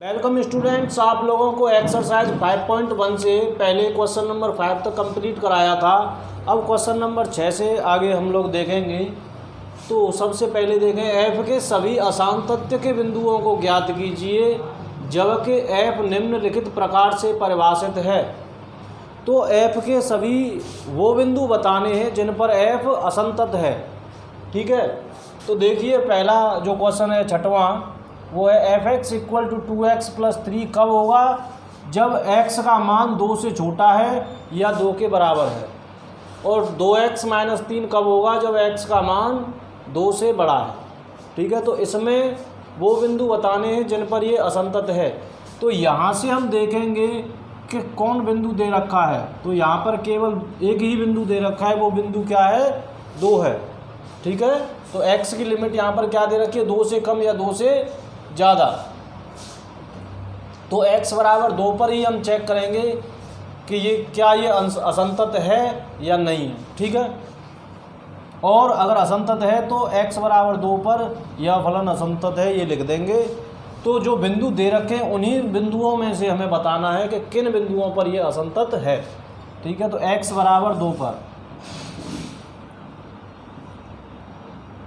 Welcome students, आप लोगों को एक्सरसाइज 5.1 से पहले क्वेश्चन नंबर 5 तक कंप्लीट कराया था। अब क्वेश्चन नंबर 6 से आगे हम लोग देखेंगे। तो सबसे पहले देखें, एफ के सभी असांतत्य के बिंदुओं को ज्ञात कीजिए जबकि एफ निम्नलिखित प्रकार से परिभाषित है। तो एफ के सभी वो बिंदु बताने हैं जिन पर एफ असंतत है। ठीक है, तो देखिए पहला जो क्वेश्चन है छठवां, वो है f x equal to 2x plus 3 कब होगा जब x का मान 2 से छोटा है या 2 के बराबर है, और 2x माइनस 3 कब होगा जब x का मान 2 से बड़ा है। ठीक है, तो इसमें वो बिंदु बताने हैं जिन पर ये असंतत है। तो यहाँ से हम देखेंगे कि कौन बिंदु दे रखा है। तो यहाँ पर केवल एक ही बिंदु दे रखा है, वो बिंदु क्या है, 2 है। ठीक है, तो x की लिमिट यहाँ पर क्या दे रखी है, 2 से कम या 2 से ज़्यादा। तो x बराबर 2 पर ही हम चेक करेंगे कि ये क्या ये असंतत है या नहीं है। ठीक है, और अगर असंतत है तो x बराबर 2 पर यह फलन असंतत है, ये लिख देंगे। तो जो बिंदु दे रखे हैं उन्हीं बिंदुओं में से हमें बताना है कि किन बिंदुओं पर यह असंतत है। ठीक है, तो x बराबर 2 पर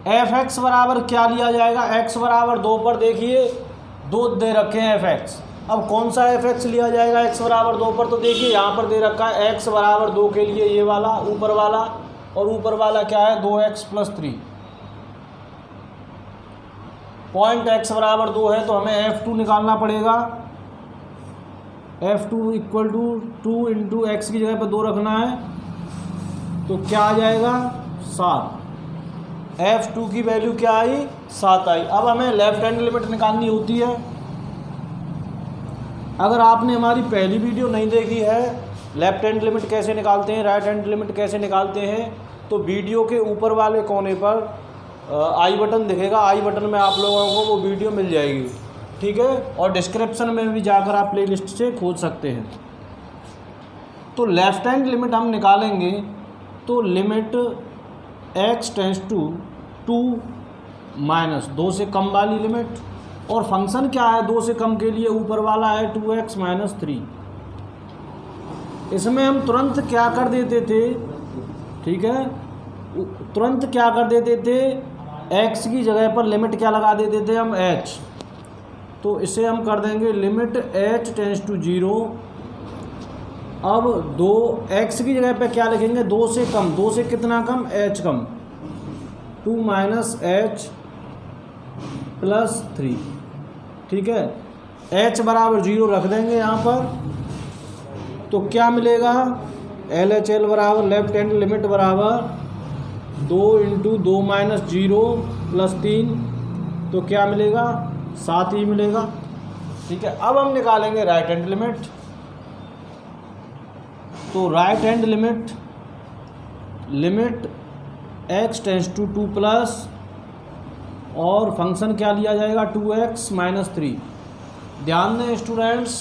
एफ एक्स बराबर क्या लिया जाएगा, x बराबर 2 पर देखिए 2 दे रखे हैं एफ एक्स। अब कौन सा एफ एक्स लिया जाएगा x बराबर 2 पर, तो देखिए यहाँ पर दे रखा है x बराबर 2 के लिए ये वाला ऊपर वाला, और ऊपर वाला क्या है 2x प्लस 3। पॉइंट x बराबर 2 है तो हमें f2 निकालना पड़ेगा। f2 equal to 2 into x की जगह पर 2 रखना है, तो क्या आ जाएगा 7। f2 की वैल्यू क्या आई, 7 आई। अब हमें लेफ्ट हैंड लिमिट निकालनी होती है। अगर आपने हमारी पहली वीडियो नहीं देखी है, लेफ्ट हैंड लिमिट कैसे निकालते हैं, राइट हैंड लिमिट कैसे निकालते हैं, तो वीडियो के ऊपर वाले कोने पर आई बटन दिखेगा। आई बटन में आप लोगों को वो वीडियो मिल जाएगी। ठीक है, और डिस्क्रिप्शन में भी जाकर आप प्लेलिस्ट से खोज सकते हैं। तो लेफ्ट हैंड लिमिट हम निकालेंगे, तो limit x tends to 2 minus 2 से कम वाली लिमिट, और फंक्शन क्या है 2 से कम के लिए ऊपर वाला है 2x माइनस 3। इसमें हम तुरंत क्या कर देते थे, ठीक है, तुरंत क्या कर देते थे, x की जगह पर लिमिट क्या लगा देते थे हम, h। तो इसे हम कर देंगे लिमिट h टेंस टू 0। अब 2x की जगह पे क्या लिखेंगे, 2 से कम, 2 से कितना कम, h कम, 2 माइनस h प्लस 3। ठीक है, h बराबर 0 रख देंगे यहाँ पर, तो क्या मिलेगा, LHL बराबर लेफ्ट हैंड लिमिट बराबर 2 इंटू 2 माइनस 0 प्लस 3, तो क्या मिलेगा 7 ही मिलेगा। ठीक है, अब हम निकालेंगे राइट हैंड लिमिट। तो right hand limit, limit x tends to 2 plus, और फंक्शन क्या लिया जाएगा 2x माइनस 3। ध्यान दें स्टूडेंट्स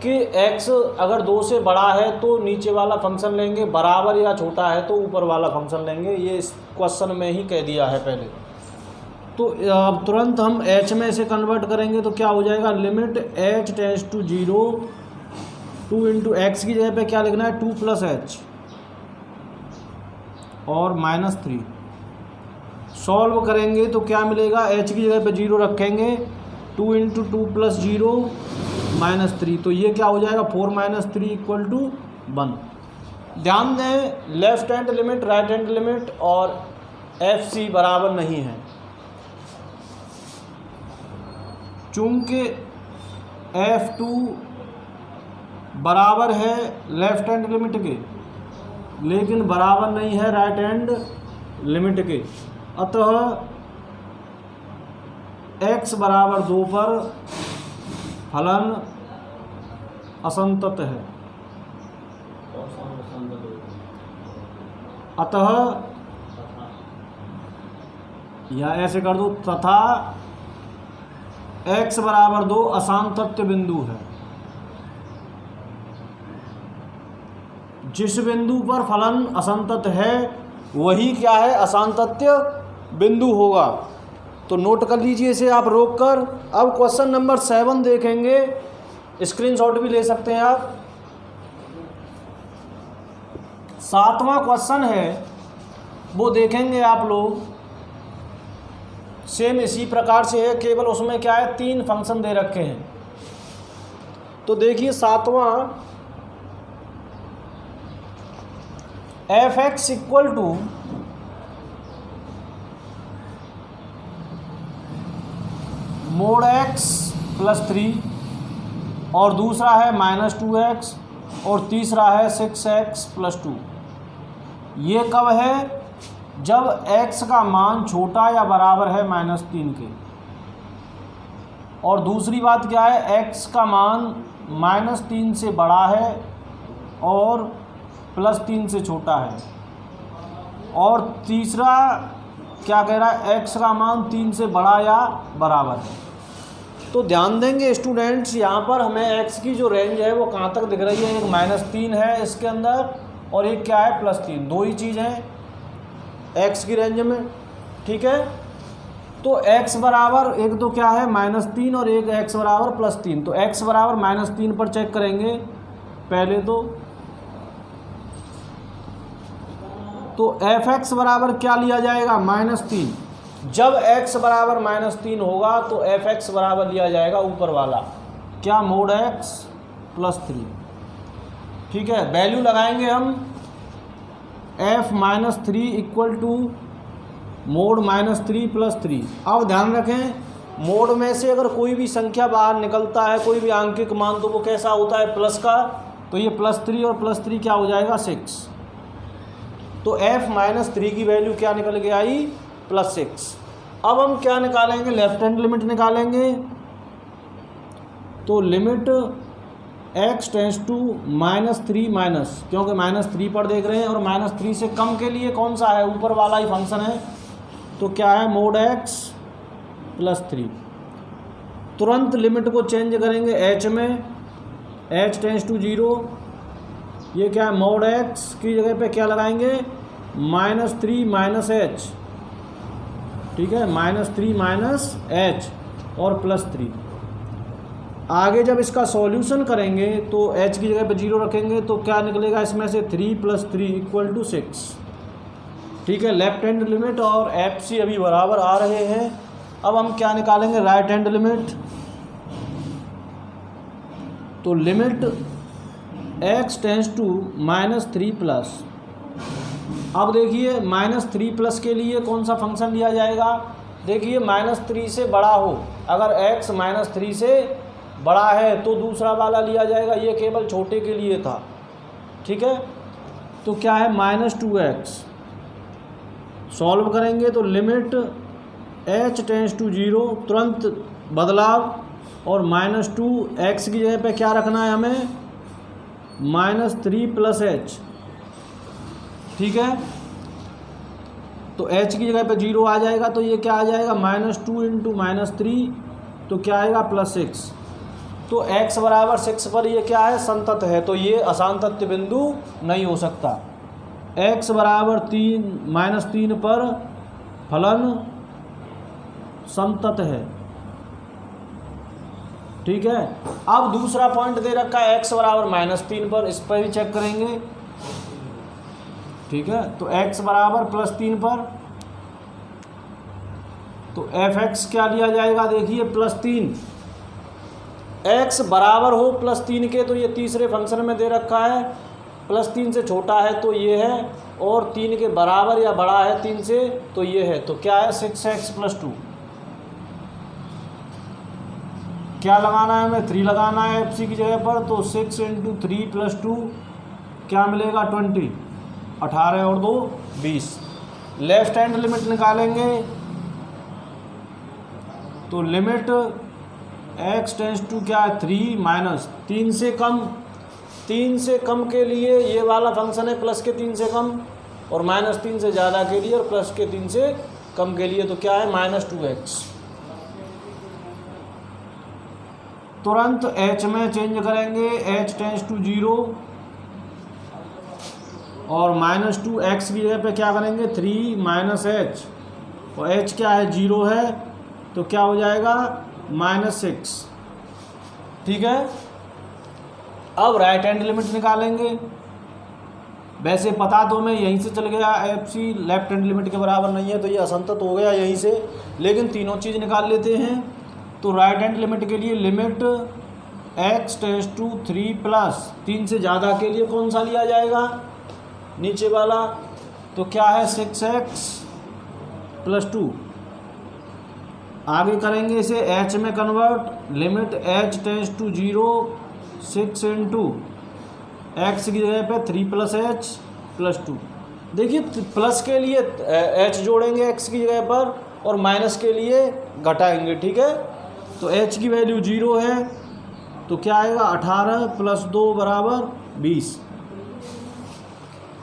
कि x अगर 2 से बड़ा है तो नीचे वाला फंक्शन लेंगे, बराबर या छोटा है तो ऊपर वाला फंक्शन लेंगे। ये इस क्वेश्चन में ही कह दिया है पहले। तो अब तुरंत हम h में से कन्वर्ट करेंगे, तो क्या हो जाएगा, limit h tends to 0, 2 into x की जगह पे क्या लिखना है 2 प्लस एच और माइनस 3। सॉल्व करेंगे तो क्या मिलेगा, h की जगह पे 0 रखेंगे, 2 इंटू 2 प्लस 0 माइनस 3, तो ये क्या हो जाएगा 4 माइनस 3 इक्वल टू 1। ध्यान दें left hand limit, right hand limit और FC बराबर नहीं है। चूंकि F2 बराबर है लेफ्ट हैंड लिमिट के, लेकिन बराबर नहीं है राइट हैंड लिमिट के, अतः x बराबर 2 पर फलन असंतत है। अतः या ऐसे कर दो, तथा x बराबर 2 असांतत्य बिंदु है। जिस बिंदु पर फलन असंतत है वही क्या है, असांतत्य बिंदु होगा। तो नोट कर लीजिए इसे आप रोक कर। अब क्वेश्चन नंबर 7 देखेंगे, स्क्रीनशॉट भी ले सकते हैं आप। 7वां क्वेश्चन है वो देखेंगे आप लोग, सेम इसी प्रकार से है, केवल उसमें क्या है 3 फंक्शन दे रखे हैं। तो देखिए 7वां, F x equal to mod X plus 3 और दूसरा है -2x और तीसरा है 6x प्लस 2। ये कब है? जब x का मान छोटा या बराबर है -3 के। और दूसरी बात क्या है, x का मान -3 से बड़ा है और +3 से छोटा है। और तीसरा क्या कह रहा है, x का मान 3 से बड़ा या बराबर है। तो ध्यान देंगे स्टूडेंट्स, यहाँ पर हमें x की जो रेंज है वो कहाँ तक दिख रही है, एक -3 है इसके अंदर और एक क्या है +3, 2 ही चीज़ हैं x की रेंज में, ठीक है। तो x बराबर एक तो क्या है -3 और एक x बराबर +3। तो x बराबर -3 पर चेक करेंगे पहले तो एफ एक्स बराबर क्या लिया जाएगा -3। जब x बराबर -3 होगा तो एफ एक्स बराबर लिया जाएगा ऊपर वाला क्या, मोड x प्लस 3, ठीक है। वैल्यू लगाएंगे हम f -3 equal to mod -3 plus 3। अब ध्यान रखें, मोड में से अगर कोई भी संख्या बाहर निकलता है, कोई भी आंकिक मान, तो वो कैसा होता है प्लस का। तो ये +3 और +3 क्या हो जाएगा 6। तो f -3 की वैल्यू क्या निकल के आई +6। अब हम क्या निकालेंगे, लेफ्ट हैंड लिमिट निकालेंगे। तो limit x tends to -3 minus, क्योंकि -3 पर देख रहे हैं और -3 से कम के लिए कौन सा है, ऊपर वाला ही फंक्शन है। तो क्या है मोड x प्लस 3। तुरंत लिमिट को चेंज करेंगे h में, h टेंस टू 0। ये क्या है, मोड x की जगह पे क्या लगाएंगे -3 माइनस h, ठीक है, -3 माइनस h और +3। आगे जब इसका सॉल्यूशन करेंगे तो h की जगह पे 0 रखेंगे तो क्या निकलेगा इसमें से 3 + 3 = 6, ठीक है। लेफ्ट हैंड लिमिट और एफ सी अभी बराबर आ रहे हैं। अब हम क्या निकालेंगे, राइट हैंड लिमिट। तो limit x tends to -3 plus. अब देखिए -3 प्लस के लिए कौन सा फंक्शन लिया जाएगा, देखिए -3 से बड़ा हो, अगर x -3 से बड़ा है तो दूसरा वाला लिया जाएगा। ये केवल छोटे के लिए था, ठीक है। तो क्या है -2x, सॉल्व करेंगे तो लिमिट h टेंस टू 0, तुरंत बदलाव और -2x की जगह पे क्या रखना है हमें -3 + h, ठीक है। तो h की जगह पे 0 आ जाएगा तो ये क्या आ जाएगा -2 × -3, तो क्या आएगा +6। तो x बराबर 6 पर ये क्या है, संतत है। तो ये असंतत बिंदु नहीं हो सकता। x बराबर -3 पर फलन संतत है, ठीक है। अब दूसरा पॉइंट दे रखा है x बराबर -3 पर, इस पर भी चेक करेंगे, ठीक है। तो x बराबर +3 पर तो एफ एक्स क्या लिया जाएगा, देखिए +3। x बराबर हो +3 के तो ये तीसरे फंक्शन में दे रखा है, +3 से छोटा है तो ये है, और 3 के बराबर या बड़ा है 3 से तो ये है। तो क्या है 6x + 2। क्या लगाना है हमें, 3 लगाना है एफ सी की जगह पर। तो 6 × 3 + 2 क्या मिलेगा 20, 18 और 2 20। लेफ्ट हैंड लिमिट निकालेंगे तो लिमिट x टेंस टू क्या है 3 माइनस 3 से कम, 3 से कम के लिए ये वाला फंक्शन है प्लस के 3 से कम, और -3 से ज़्यादा के लिए और प्लस के 3 से कम के लिए तो क्या है -2x। तुरंत h में चेंज करेंगे, h टेंस टू 0 और -2x की जगह पे क्या करेंगे 3 - h, और h क्या है 0 है तो क्या हो जाएगा -6। ठीक है, अब राइट हैंड लिमिट निकालेंगे। वैसे पता तो मैं यहीं से चल गया, FC लेफ्ट हैंड लिमिट के बराबर नहीं है तो ये असंतत हो गया यहीं से, लेकिन तीनों चीज़ निकाल लेते हैं। तो राइट हैंड लिमिट के लिए limit x tends to 3 plus 3 से ज़्यादा के लिए कौन सा लिया जाएगा, नीचे वाला। तो क्या है 6x + 2। आगे करेंगे इसे h में convert, limit h tends to 0 6 × x की जगह पे 3 + h + 2। देखिए प्लस के लिए h जोड़ेंगे x की जगह पर और माइनस के लिए घटाएंगे। ठीक है, तो h की वैल्यू 0 है तो क्या आएगा 18 + 2 = 20।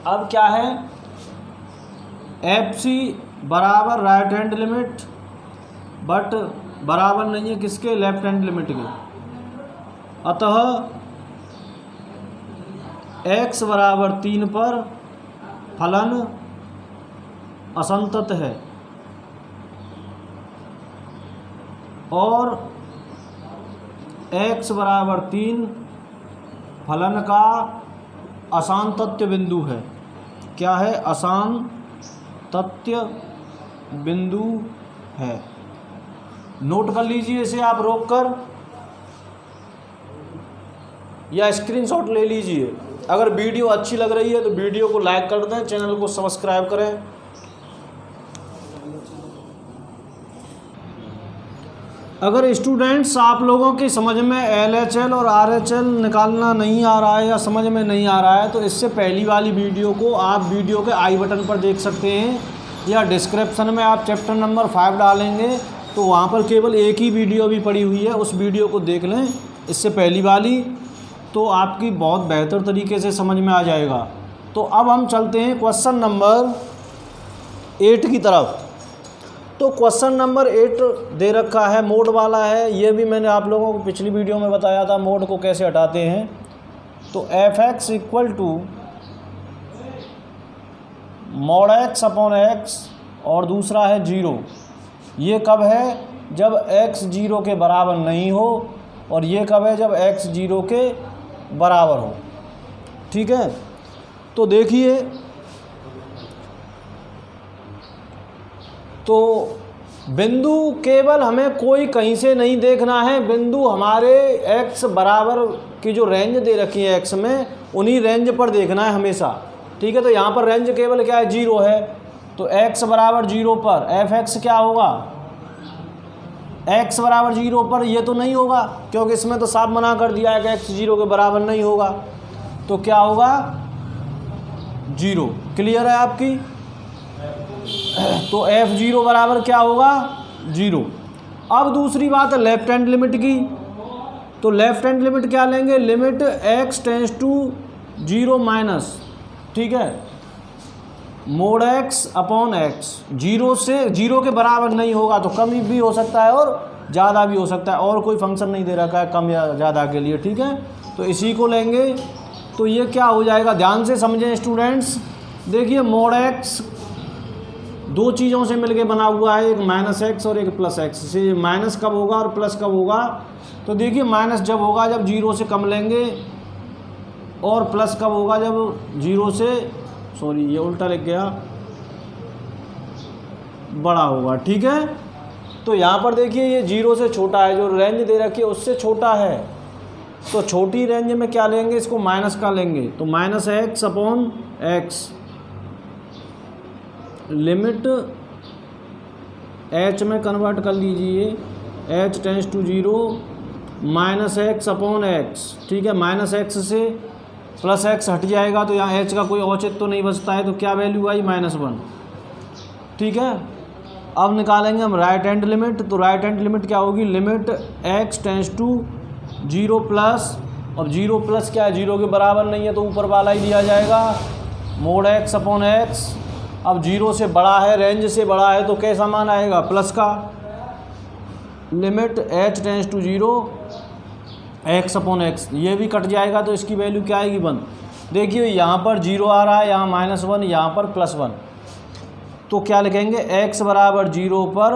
अब क्या है FC बराबर राइट हैंड लिमिट बट बराबर नहीं है किसके, लेफ्ट हैंड लिमिट के। अतः x बराबर 3 पर फलन असंतत है और x बराबर 3 फलन का असांतत्य बिंदु है। क्या है, असांतत्य बिंदु है। नोट कर लीजिए इसे आप रोक कर या स्क्रीनशॉट ले लीजिए। अगर वीडियो अच्छी लग रही है तो वीडियो को लाइक कर दें, चैनल को सब्सक्राइब करें। अगर स्टूडेंट्स आप लोगों की समझ में LHL और RHL निकालना नहीं आ रहा है या समझ में नहीं आ रहा है तो इससे पहली वाली वीडियो को आप वीडियो के आई बटन पर देख सकते हैं या डिस्क्रिप्शन में आप चैप्टर नंबर 5 डालेंगे तो वहाँ पर केवल एक ही वीडियो भी पड़ी हुई है, उस वीडियो को देख लें इससे पहली वाली, तो आपकी बहुत बेहतर तरीके से समझ में आ जाएगा। तो अब हम चलते हैं क्वेश्चन नंबर 8 की तरफ। तो क्वेश्चन नंबर 8 दे रखा है, मोड वाला है। ये भी मैंने आप लोगों को पिछली वीडियो में बताया था मोड को कैसे हटाते हैं। तो fx = mod x/x और दूसरा है 0। ये कब है, जब x 0 के बराबर नहीं हो, और ये कब है, जब x 0 के बराबर हो। ठीक है, तो देखिए तो बिंदु केवल हमें कोई कहीं से नहीं देखना है, बिंदु हमारे x बराबर की जो रेंज दे रखी है x में, उन्हीं रेंज पर देखना है हमेशा। ठीक है, तो यहाँ पर रेंज केवल क्या है, 0 है। तो x बराबर 0 पर fx क्या होगा, x बराबर 0 पर ये तो नहीं होगा क्योंकि इसमें तो साफ मना कर दिया है कि x 0 के बराबर नहीं होगा। तो क्या होगा 0। क्लियर है आपकी। तो f0 बराबर क्या होगा 0। अब दूसरी बात है लेफ्ट हैंड लिमिट की। तो लेफ्ट हैंड लिमिट क्या लेंगे, limit x tends to 0 minus, ठीक है, mod x/x। 0 से 0 के बराबर नहीं होगा तो कम भी हो सकता है और ज़्यादा भी हो सकता है, और कोई फंक्शन नहीं दे रखा है कम या ज़्यादा के लिए। ठीक है, तो इसी को लेंगे। तो ये क्या हो जाएगा, ध्यान से समझें स्टूडेंट्स। देखिए mod x दो चीज़ों से मिलके बना हुआ है, एक -x और एक +x। से माइनस कब होगा और प्लस कब होगा, तो देखिए माइनस जब होगा जब 0 से कम लेंगे, और प्लस कब होगा जब 0 से, सॉरी ये उल्टा लिख गया, बड़ा होगा। ठीक है, तो यहाँ पर देखिए ये 0 से छोटा है, जो रेंज दे रखी है उससे छोटा है। तो छोटी रेंज में क्या लेंगे, इसको माइनस का लेंगे। तो -x/x लिमिट h में कन्वर्ट कर लीजिए, h टेंड्स टू 0 -x/x। ठीक है, -x से +x हट जाएगा तो यहाँ h का कोई औचित्य तो नहीं बचता है, तो क्या वैल्यू आई -1। ठीक है, अब निकालेंगे हम राइट हैंड लिमिट। तो राइट हैंड लिमिट क्या होगी, limit x tends to 0 plus, अब 0 प्लस क्या है, 0 के बराबर नहीं है तो ऊपर वाला ही दिया जाएगा, mod x/x। अब 0 से बड़ा है, रेंज से बड़ा है तो कैसा मान आएगा, प्लस का। Limit h tends to 0 x/x, ये भी कट जाएगा तो इसकी वैल्यू क्या आएगी 1। देखिए यहाँ पर 0 आ रहा है, यहाँ -1, यहाँ पर +1। तो क्या लिखेंगे, x बराबर 0 पर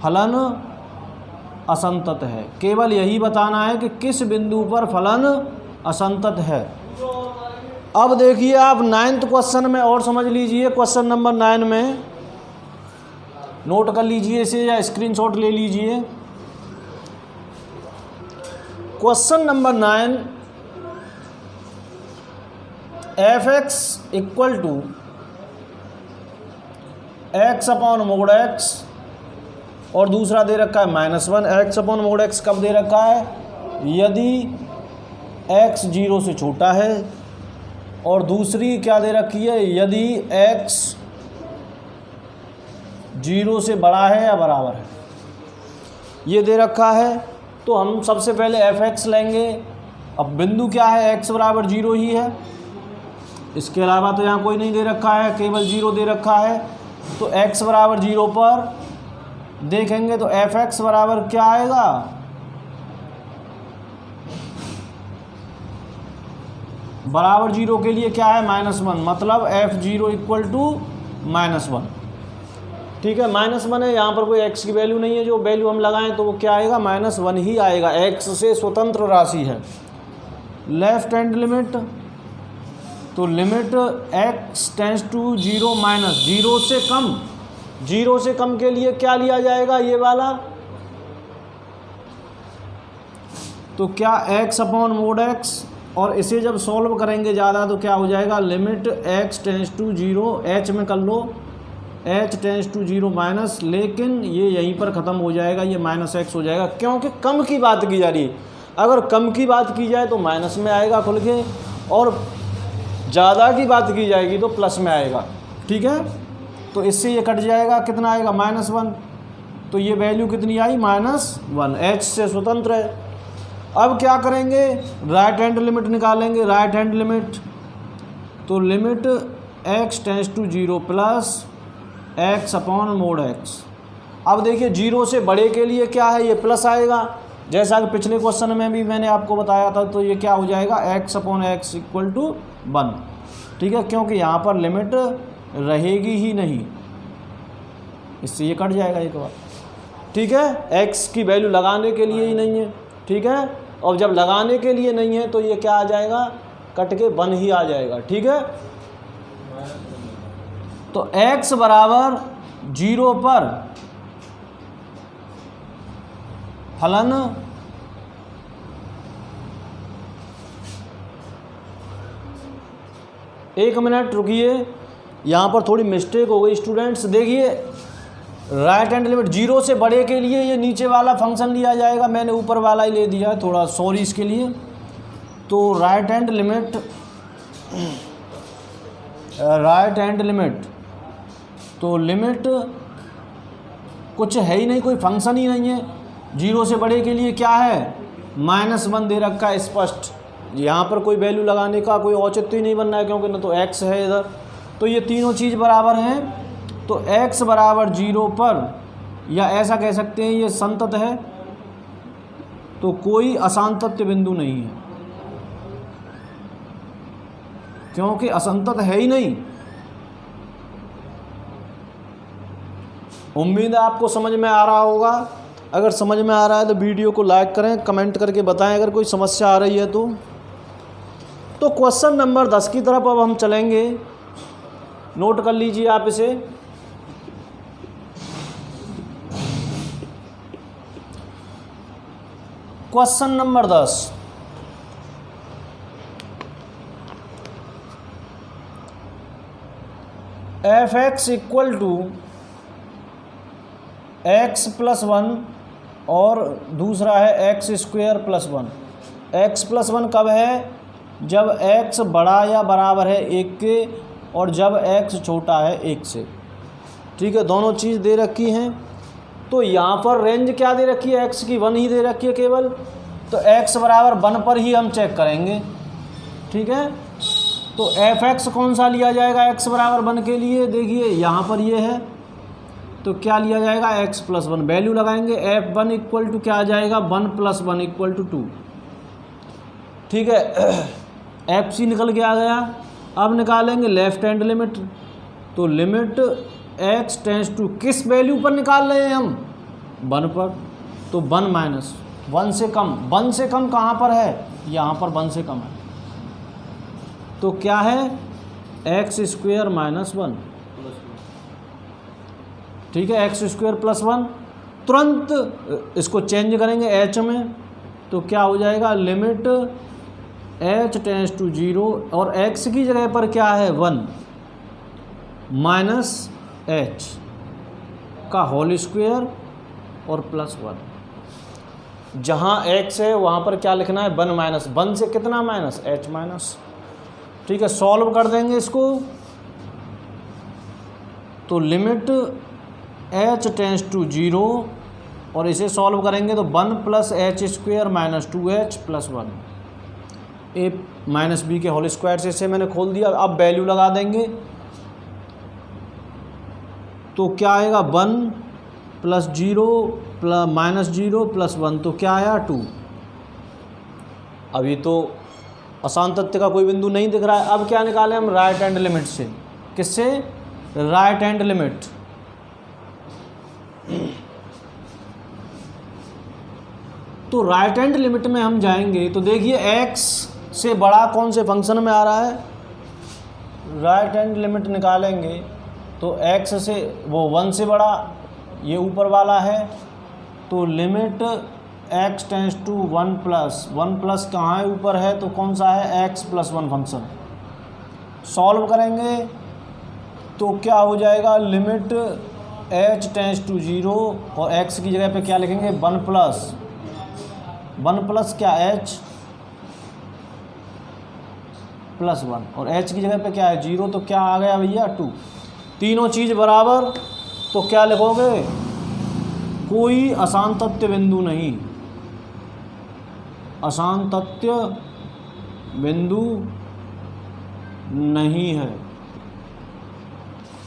फलन असंतत है। केवल यही बताना है कि किस बिंदु पर फलन असंतत है। अब देखिए आप 9th क्वेश्चन में और समझ लीजिए, क्वेश्चन नंबर 9 में नोट कर लीजिए इसे या स्क्रीनशॉट ले लीजिए। Question number 9, f x equal to x upon mod x और दूसरा दे रखा है -1। एक्स अपॉन मोड एक्स कब दे रखा है? यदि एक्स 0 से छोटा है, और दूसरी क्या दे रखी है? यदि एक्स 0 से बड़ा है या बराबर है, ये दे रखा है। तो हम सबसे पहले एफ एक्स लेंगे। अब बिंदु क्या है? एक्स बराबर 0 ही है, इसके अलावा तो यहाँ कोई नहीं दे रखा है, केवल 0 दे रखा है। तो x बराबर 0 पर देखेंगे तो एफ एक्स बराबर क्या आएगा? बराबर 0 के लिए क्या है? -1, मतलब f0 इक्वल टू -1। ठीक है, -1 है, यहाँ पर कोई x की वैल्यू नहीं है, जो वैल्यू हम लगाएं तो वो क्या आएगा? -1 ही आएगा, x से स्वतंत्र राशि है। लेफ्ट हैंड लिमिट, तो limit x tends to 0 minus 0 से कम, 0 से कम के लिए क्या लिया जाएगा? ये वाला। तो क्या x अपॉन मोड x, और इसे जब सॉल्व करेंगे ज़्यादा तो क्या हो जाएगा? Limit x tends to 0, h में कर लो, h टेंस टू 0 माइनस, लेकिन ये यहीं पर ख़त्म हो जाएगा, ये -x हो जाएगा, क्योंकि कम की बात की जा रही है। अगर कम की बात की जाए तो माइनस में आएगा खुल के, और ज़्यादा की बात की जाएगी तो प्लस में आएगा। ठीक है, तो इससे ये कट जाएगा, कितना आएगा? -1। तो ये वैल्यू कितनी आई? -1, h से स्वतंत्र है। अब क्या करेंगे? राइट हैंड लिमिट निकालेंगे। राइट हैंड लिमिट, तो limit x tends to 0 plus x upon mod x। अब देखिए 0 से बड़े के लिए क्या है? ये प्लस आएगा, जैसा कि पिछले क्वेश्चन में भी मैंने आपको बताया था। तो ये क्या हो जाएगा? x upon x equal to 1। ठीक है, क्योंकि यहाँ पर लिमिट रहेगी ही नहीं, इससे ये कट जाएगा एक बार। ठीक है, x की वैल्यू लगाने के लिए ही नहीं है। ठीक है, और जब लगाने के लिए नहीं है तो ये क्या आ जाएगा? कट के 1 ही आ जाएगा। ठीक है, तो x बराबर 0 पर फलन एक मिनट रुकिए, यहाँ पर थोड़ी मिस्टेक हो गई स्टूडेंट्स। देखिए राइट हैंड लिमिट 0 से बड़े के लिए ये नीचे वाला फंक्शन लिया जाएगा, मैंने ऊपर वाला ही ले दिया है, थोड़ा सॉरी इसके लिए। तो राइट हैंड लिमिट तो लिमिट कुछ है ही नहीं, कोई फंक्शन ही नहीं है। 0 से बड़े के लिए क्या है? -1 दे रखा है स्पष्ट, यहाँ पर कोई वैल्यू लगाने का कोई औचित्य ही नहीं बनना है, क्योंकि ना तो x है इधर। तो ये तीनों चीज़ बराबर हैं, तो x बराबर 0 पर, या ऐसा कह सकते हैं ये संतत है, तो कोई असंतत्य बिंदु नहीं है, क्योंकि असंतत है ही नहीं। उम्मीद है आपको समझ में आ रहा होगा। अगर समझ में आ रहा है तो वीडियो को लाइक करें, कमेंट करके बताएं अगर कोई समस्या आ रही है तो क्वेश्चन नंबर 10 की तरफ अब हम चलेंगे। नोट कर लीजिए आप इसे। Question number 10, f x equal to x plus 1 और दूसरा है x square plus 1। X plus 1 कब है? जब एक्स बड़ा या बराबर है 1 के, और जब एक्स छोटा है 1 से। ठीक है, दोनों चीज़ दे रखी हैं। तो यहाँ पर रेंज क्या दे रखी है? एक्स की 1 ही दे रखी है केवल, तो एक्स बराबर 1 पर ही हम चेक करेंगे। ठीक है, तो एफ एक्स कौन सा लिया जाएगा एक्स बराबर 1 के लिए? देखिए यहाँ पर ये है, तो क्या लिया जाएगा? x प्लस 1, वैल्यू लगाएंगे। f1 इक्वल टू क्या आ जाएगा? 1 प्लस 1 इक्वल टू 2। ठीक है, fc निकल के आ गया। अब निकालेंगे लेफ्ट हैंड लिमिट, तो लिमिट x टेंस टू किस वैल्यू पर निकाल रहे हैं हम? 1 पर, तो 1 माइनस 1 से कम, 1 से कम कहाँ पर है, यहाँ पर 1 से कम है, तो क्या है एक्स स्क्वेयर माइनस 1, ठीक है, एक्स स्क्वेयर प्लस 1। तुरंत इसको चेंज करेंगे एच में, तो क्या हो जाएगा, लिमिट एच टेंस टू 0 और एक्स की जगह पर क्या है 1 माइनस एच का होल स्क्वेयर और प्लस 1। जहाँ एक्स है वहाँ पर क्या लिखना है 1 माइनस 1 से कितना माइनस एच माइनस, ठीक है। सॉल्व कर देंगे इसको, तो लिमिट एच टेंस टू 0 और इसे सॉल्व करेंगे तो 1 plus H square minus 2h plus 1, ए माइनस बी के होल स्क्वायर से इसे मैंने खोल दिया। अब वैल्यू लगा देंगे, तो क्या आएगा 1 प्लस 0 प्लस माइनस 0 प्लस 1, तो क्या आया 2। अभी तो आसान तथ्य का कोई बिंदु नहीं दिख रहा है। अब क्या निकालें हम, राइट हैंड लिमिट से। किससे, राइट हैंड लिमिट। तो राइट हैंड लिमिट में हम जाएंगे तो देखिए x से बड़ा कौन से फंक्शन में आ रहा है, राइट हैंड लिमिट निकालेंगे तो x से वो 1 से बड़ा, ये ऊपर वाला है, तो limit x tends to 1 plus कहाँ है, ऊपर है, तो कौन सा है x प्लस 1 फंक्शन। सॉल्व करेंगे तो क्या हो जाएगा, लिमिट h टेंस टू 0 और x की जगह पे क्या लिखेंगे 1 प्लस क्या h प्लस 1 और h की जगह पे क्या है 0, तो क्या आ गया भैया 2। तीनों चीज़ बराबर, तो क्या लिखोगे, कोई अशांत तथ्य बिंदु नहीं, अशांत तथ्य बिंदु नहीं है,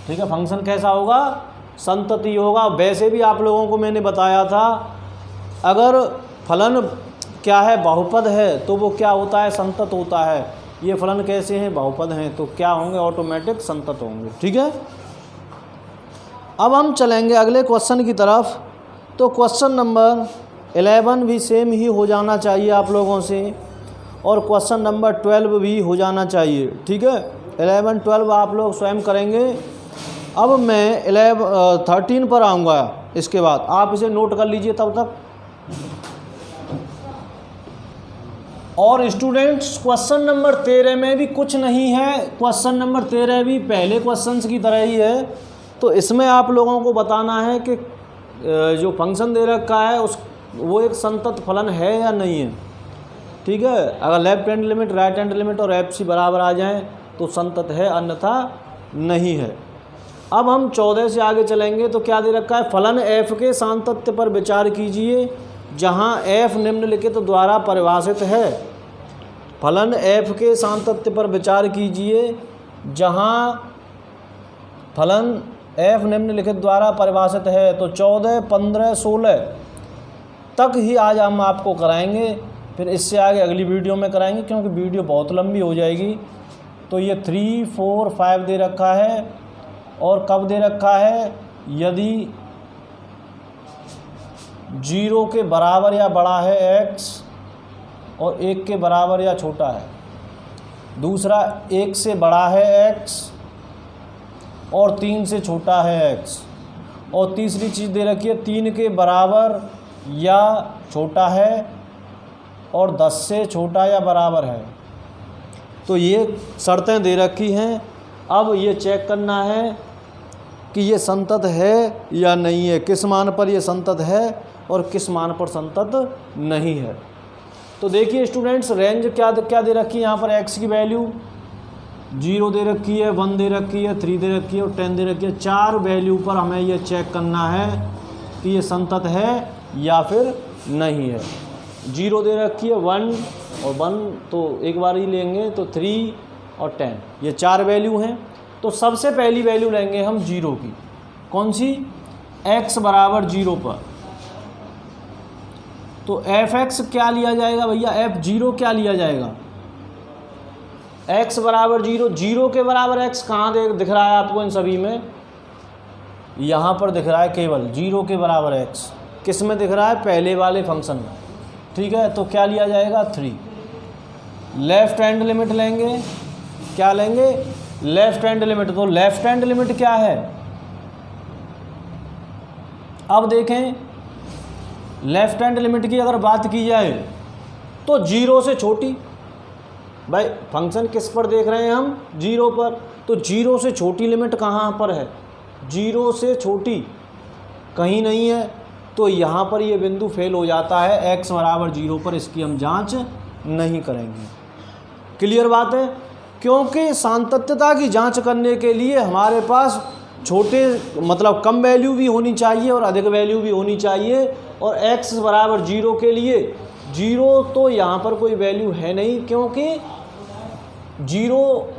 ठीक है। फंक्शन कैसा होगा, संतति होगा। वैसे भी आप लोगों को मैंने बताया था, अगर फलन क्या है बहुपद है तो वो क्या होता है, संतत होता है। ये फलन कैसे हैं, बहुपद हैं, तो क्या होंगे, ऑटोमेटिक संतत होंगे, ठीक है। अब हम चलेंगे अगले क्वेश्चन की तरफ। तो क्वेश्चन नंबर 11 भी सेम ही हो जाना चाहिए आप लोगों से, और क्वेश्चन नंबर 12 भी हो जाना चाहिए, ठीक है। 11, 12 आप लोग स्वयं करेंगे। अब मैं 13 पर आऊँगा, इसके बाद आप इसे नोट कर लीजिए तब तक। और स्टूडेंट्स क्वेश्चन नंबर 13 में भी कुछ नहीं है, क्वेश्चन नंबर 13 भी पहले क्वेश्चंस की तरह ही है। तो इसमें आप लोगों को बताना है कि जो फंक्शन दे रखा है उस वो एक संतत फलन है या नहीं है, ठीक है। अगर left hand limit, right hand limit और एफ सी बराबर आ जाएं तो संतत है, अन्यथा नहीं है। अब हम 14 से आगे चलेंगे तो क्या दे रखा है, फलन एफ के सान्तत्य पर विचार कीजिए जहां एफ निम्नलिखित द्वारा परिभाषित है। फलन एफ के सान्तत्य पर विचार कीजिए जहां फलन एफ निम्नलिखित द्वारा परिभाषित है। तो 14, 15, 16 तक ही आज हम आपको कराएंगे, फिर इससे आगे अगली वीडियो में कराएंगे क्योंकि वीडियो बहुत लंबी हो जाएगी। तो ये 3, 4, 5 दे रखा है, और कब दे रखा है, यदि 0 के बराबर या बड़ा है x और 1 के बराबर या छोटा है। दूसरा 1 से बड़ा है x और 3 से छोटा है x। और तीसरी चीज़ दे रखी है 3 के बराबर या छोटा है और 10 से छोटा या बराबर है। तो ये शर्तें दे रखी हैं। अब ये चेक करना है कि ये संतत है या नहीं है, किस मान पर ये संतत है और किस मान पर संतत नहीं है। तो देखिए स्टूडेंट्स, रेंज क्या दे रखी है, यहाँ पर x की वैल्यू 0 दे रखी है, 1 दे रखी है, 3 दे रखी है और 10 दे रखी है। 4 वैल्यू पर हमें ये चेक करना है कि ये संतत है या फिर नहीं है। 0 दे रखी है, 1 और 1 तो एक बार ही लेंगे, तो 3 और 10, ये 4 वैल्यू हैं। तो सबसे पहली वैल्यू लेंगे हम 0 की, कौन सी, x बराबर 0 पर। तो f(x) क्या लिया जाएगा भैया, f(0) क्या लिया जाएगा, x बराबर 0। 0 के बराबर x कहाँ दिख रहा है आपको इन सभी में, यहाँ पर दिख रहा है केवल 0 के बराबर x। किस में दिख रहा है, पहले वाले फंक्शन में, ठीक है। तो क्या लिया जाएगा, 3। लेफ्ट हैंड लिमिट लेंगे, क्या लेंगे, लेफ्ट हैंड लिमिट। तो लेफ्ट हैंड लिमिट क्या है, अब देखें लेफ्ट हैंड लिमिट की अगर बात की जाए तो 0 से छोटी, भाई फंक्शन किस पर देख रहे हैं हम, 0 पर, तो 0 से छोटी लिमिट कहाँ पर है, 0 से छोटी कहीं नहीं है, तो यहाँ पर ये बिंदु फेल हो जाता है, x बराबर 0 पर इसकी हम जांच नहीं करेंगे। क्लियर बात है, क्योंकि सातत्यता की जांच करने के लिए हमारे पास छोटे मतलब कम वैल्यू भी होनी चाहिए और अधिक वैल्यू भी होनी चाहिए, और x बराबर 0 के लिए 0 तो यहाँ पर कोई वैल्यू है नहीं, क्योंकि 0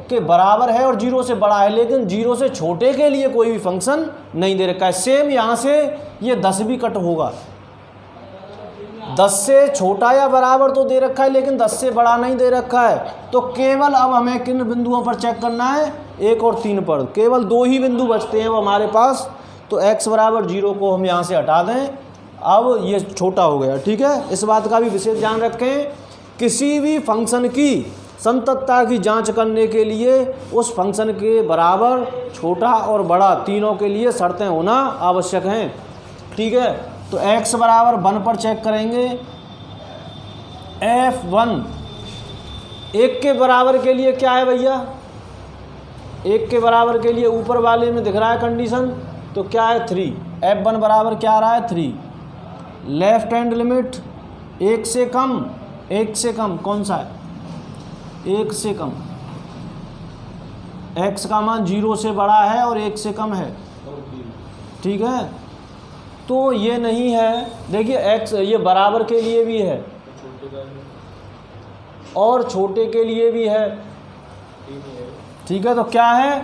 के बराबर है और 0 से बड़ा है, लेकिन 0 से छोटे के लिए कोई भी फंक्शन नहीं दे रखा है। सेम यहाँ से ये 10 भी कट होगा, 10 से छोटा या बराबर तो दे रखा है, लेकिन 10 से बड़ा नहीं दे रखा है। तो केवल अब हमें किन बिंदुओं पर चेक करना है, 1 और 3 पर, केवल 2 ही बिंदु बचते हैं अब हमारे पास। तो x बराबर 0 को हम यहाँ से हटा दें, अब ये छोटा हो गया, ठीक है। इस बात का भी विशेष ध्यान रखें, किसी भी फंक्शन की संततता की जांच करने के लिए उस फंक्शन के बराबर, छोटा और बड़ा तीनों के लिए शर्तें होना आवश्यक हैं, ठीक है। तो x बराबर 1 पर चेक करेंगे, f1 1 के बराबर के लिए क्या है भैया, 1 के बराबर के लिए ऊपर वाले में दिख रहा है कंडीशन, तो क्या है 3, f1 बराबर क्या आ रहा है 3। लेफ्ट हैंड लिमिट 1 से कम, 1 से कम कौन सा है, 1 से कम, x का मान 0 से बड़ा है और 1 से कम है, ठीक है। तो ये नहीं है, देखिए x ये बराबर के लिए भी है और छोटे के लिए भी है, ठीक है। तो क्या है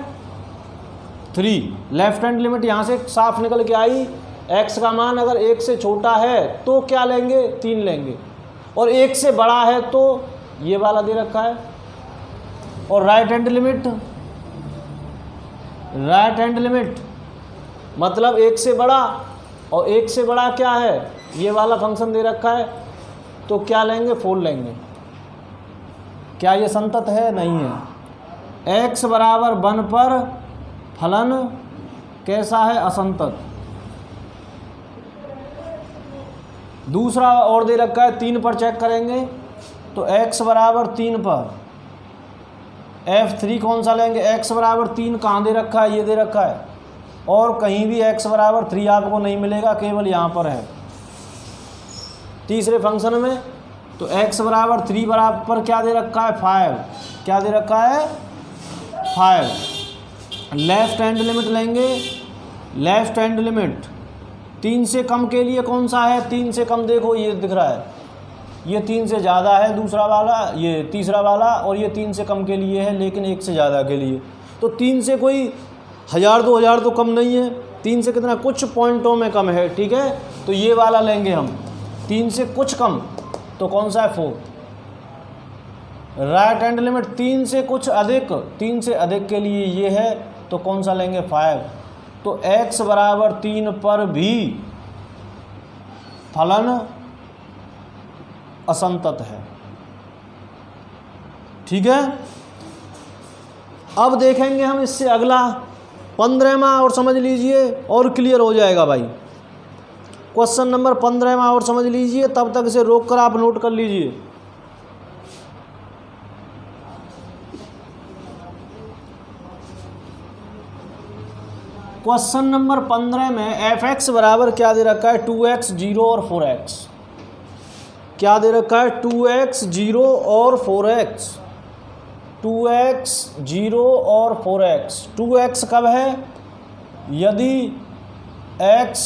3, लेफ्ट हैंड लिमिट यहाँ से साफ निकल के आई, x का मान अगर 1 से छोटा है तो क्या लेंगे, 3 लेंगे, और 1 से बड़ा है तो ये वाला दे रखा है। और right hand limit, right hand limit मतलब 1 से बड़ा, और 1 से बड़ा क्या है, ये वाला फंक्शन दे रखा है, तो क्या लेंगे, 4 लेंगे। क्या ये संतत है, नहीं है। x बराबर 1 पर फलन कैसा है, असंतत। दूसरा और दे रखा है 3 पर चेक करेंगे, तो x बराबर 3 पर f3 कौन सा लेंगे, x बराबर 3 कहाँ दे रखा है, ये दे रखा है, और कहीं भी x बराबर 3 आपको नहीं मिलेगा, केवल यहाँ पर है तीसरे फंक्शन में। तो x बराबर 3 बराबर क्या दे रखा है, 5, क्या दे रखा है 5। लेफ्ट हैंड लिमिट लेंगे, लेफ्ट हैंड लिमिट 3 से कम के लिए कौन सा है, 3 से कम देखो ये दिख रहा है, ये 3 से ज़्यादा है दूसरा वाला, ये तीसरा वाला, और ये 3 से कम के लिए है लेकिन 1 से ज़्यादा के लिए। तो 3 से कोई 1000-2000 तो कम नहीं है, 3 से कितना, कुछ पॉइंटों में कम है, ठीक है। तो ये वाला लेंगे हम, 3 से कुछ कम, तो कौन सा है 4। राइट हैंड लिमिट 3 से कुछ अधिक, 3 से अधिक के लिए ये है, तो कौन सा लेंगे 5। तो x बराबर 3 पर भी फलन असंतत है, ठीक है। अब देखेंगे हम इससे अगला 15वां, और समझ लीजिए और क्लियर हो जाएगा भाई। क्वेश्चन नंबर 15वां और समझ लीजिए, तब तक इसे रोक कर आप नोट कर लीजिए। क्वेश्चन नंबर 15 में f(x) बराबर क्या दे रखा है, 2x 0 और 4x। क्या दे रखा है, 2x 0 और 4x, 2x 0 और 4x। 2x कब है, यदि x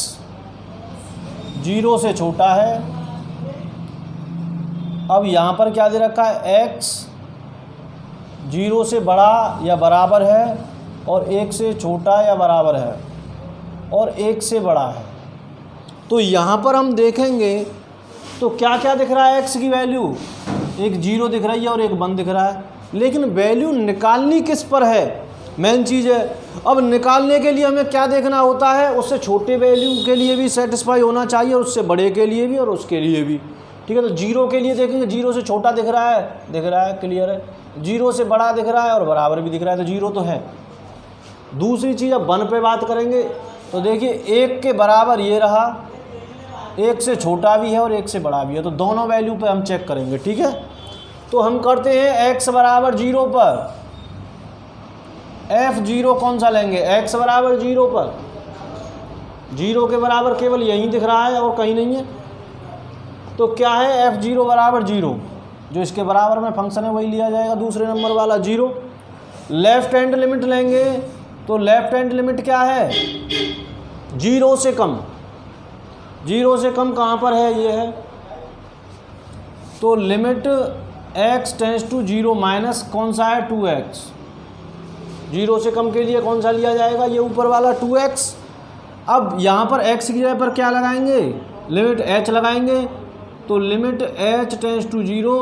0 से छोटा है। अब यहाँ पर क्या दे रखा है, x 0 से बड़ा या बराबर है और 1 से छोटा या बराबर है और 1 से बड़ा है। तो यहाँ पर हम देखेंगे तो क्या क्या दिख रहा है, x की वैल्यू, एक 0 दिख रही है और एक 1 दिख रहा है, लेकिन वैल्यू निकालनी किस पर है, मेन चीज़ है। अब निकालने के लिए हमें क्या देखना होता है, उससे छोटे वैल्यू के लिए भी सेटिस्फाई होना चाहिए और उससे बड़े के लिए भी और उसके लिए भी। ठीक है, तो जीरो के लिए देखेंगे, जीरो से छोटा दिख रहा है, क्लियर है। जीरो से बड़ा दिख रहा है और बराबर भी दिख रहा है, तो जीरो तो है। दूसरी चीज़, अब 1 पे बात करेंगे तो देखिए 1 के बराबर ये रहा, 1 से छोटा भी है और 1 से बड़ा भी है, तो दोनों वैल्यू पे हम चेक करेंगे। ठीक है, तो हम करते हैं x बराबर 0 पर f0 कौन सा लेंगे, x बराबर 0 पर 0 के बराबर केवल यहीं दिख रहा है और कहीं नहीं है, तो क्या है f0 बराबर 0, जो इसके बराबर में फंक्शन है वही लिया जाएगा, दूसरे नंबर वाला 0। लेफ्ट हैंड लिमिट लेंगे तो लेफ्ट हैंड लिमिट क्या है, 0 से कम। 0 से कम कहाँ पर है, ये है, तो limit x tends to 0 minus कौन सा है 2x। 0 से कम के लिए कौन सा लिया जाएगा, ये ऊपर वाला 2x। अब यहाँ पर x की जगह पर क्या लगाएंगे, लिमिट h लगाएंगे, तो लिमिट h टेंस टू 0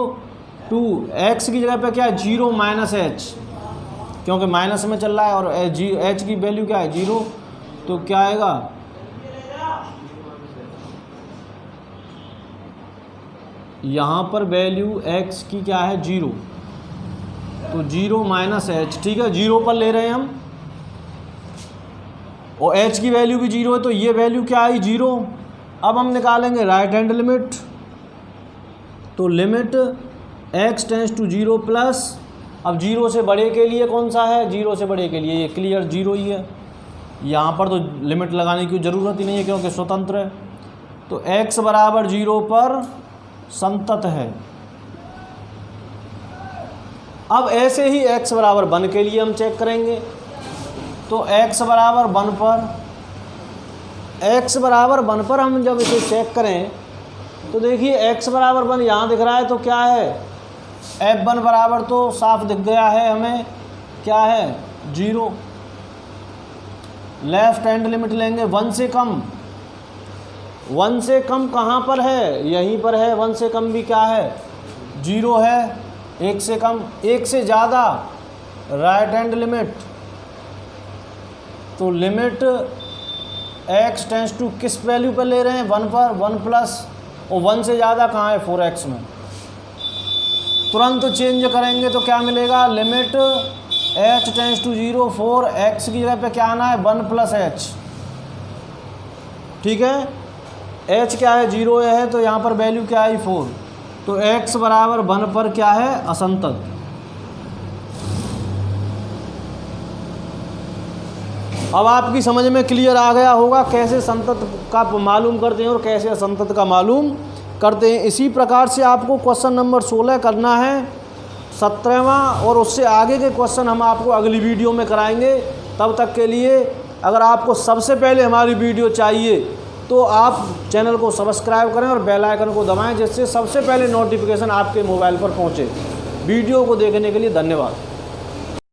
टू x की जगह पर क्या है 0 माइनस h, क्योंकि माइनस में चल रहा है और h की वैल्यू क्या है 0, तो क्या आएगा, यहाँ पर वैल्यू x की क्या है 0, तो 0 माइनस h। ठीक है, 0 पर ले रहे हैं हम और h की वैल्यू भी 0 है, तो ये वैल्यू क्या आई 0। अब हम निकालेंगे राइट हैंड लिमिट, तो limit x tends to 0 plus, अब 0 से बड़े के लिए कौन सा है, 0 से बड़े के लिए ये क्लियर 0 ही है, यहाँ पर तो लिमिट लगाने की ज़रूरत ही नहीं है क्योंकि स्वतंत्र है, तो x बराबर 0 पर संतत है। अब ऐसे ही x बराबर 1 के लिए हम चेक करेंगे, तो x बराबर 1 पर, x बराबर 1 पर हम जब इसे चेक करें तो देखिए x बराबर 1 यहाँ दिख रहा है, तो क्या है f1 बराबर तो साफ दिख गया है हमें, क्या है 0। लेफ्ट हैंड लिमिट लेंगे 1 से कम, 1 से कम कहाँ पर है, यहीं पर है, 1 से कम भी क्या है 0 है, 1 से कम, 1 से ज़्यादा राइट हैंड लिमिट, तो लिमिट x टेंस टू किस वैल्यू पर ले रहे हैं 1 पर, 1 प्लस, और 1 से ज़्यादा कहाँ है 4x में, तुरंत चेंज करेंगे तो क्या मिलेगा, limit h tends to 0 4x की जगह पे क्या आना है 1 प्लस h। ठीक है, h क्या है 0 है, तो यहाँ पर वैल्यू क्या आई 4, तो x बराबर 1 पर क्या है असंतत। अब आपकी समझ में क्लियर आ गया होगा कैसे संतत का मालूम करते हैं और कैसे असंतत का मालूम करते हैं। इसी प्रकार से आपको क्वेश्चन नंबर 16 करना है, 17वां, और उससे आगे के क्वेश्चन हम आपको अगली वीडियो में कराएंगे। तब तक के लिए अगर आपको सबसे पहले हमारी वीडियो चाहिए तो आप चैनल को सब्सक्राइब करें और बेल आइकन को दबाएं, जिससे सबसे पहले नोटिफिकेशन आपके मोबाइल पर पहुंचे। वीडियो को देखने के लिए धन्यवाद।